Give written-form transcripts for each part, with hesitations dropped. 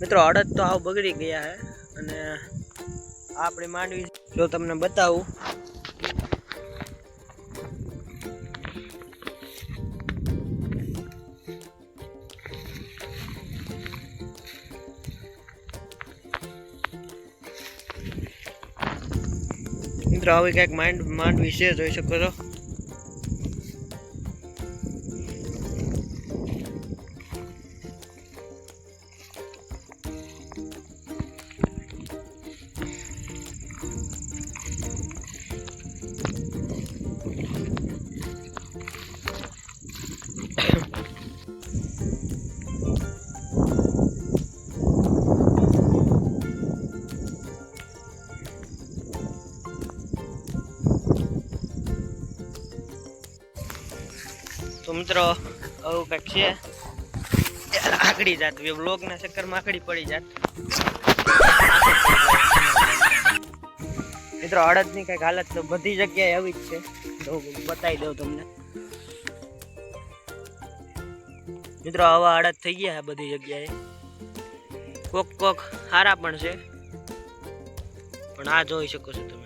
મિત્રો અડદ તો આવ બગડી ગયા હે અને આપણી માંડવી જો તમને બતાવું મિત્રો આવી કંઈક માંડવી છે જોઈ શકો છો। तो मित्रों आવું કંઈક છે આકડી જાત વ્લોગના ચક્કરમાં આકડી પડી જાત મિત્રો અડદની કંઈક હાલત તો બધી જગ્યાએ આવી જ છે તો બતાવી દઉં તમને મિત્રો આવા અડદ થઈ ગયા છે બધી જગ્યાએ કોક હારા પણ છે પણ આ જોઈ શકો છો તમે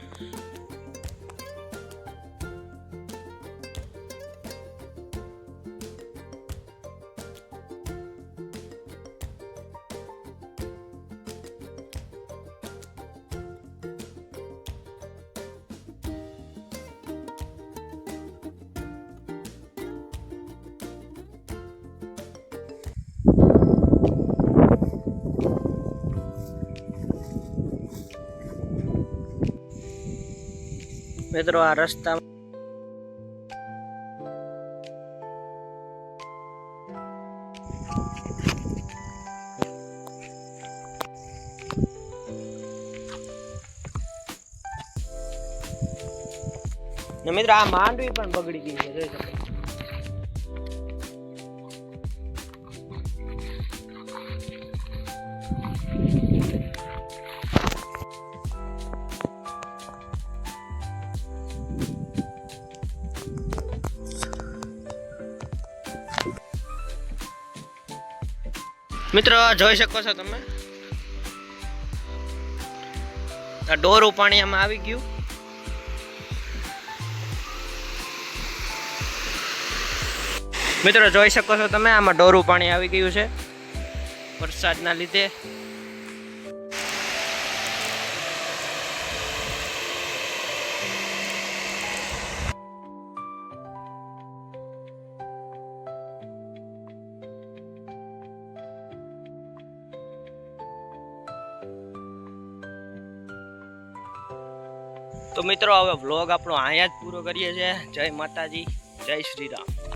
મિત્રો આ રસ્તા ને મિત્રો આ માંડવી પણ બગડી ગઈ છે જોઈ શકો મિત્રો જોઈ શકો છો તમે આ ડોરું પાણી આમાં આવી ગયું મિત્રો જોઈ શકો છો તમે આમાં ડોરું પાણી આવી ગયું છે વરસાદના લીધે તો મિત્રો હવે વ્લોગ આપણો અહીંયા જ પૂરો કરીએ છીએ। જય માતાજી, જય શ્રી રામ।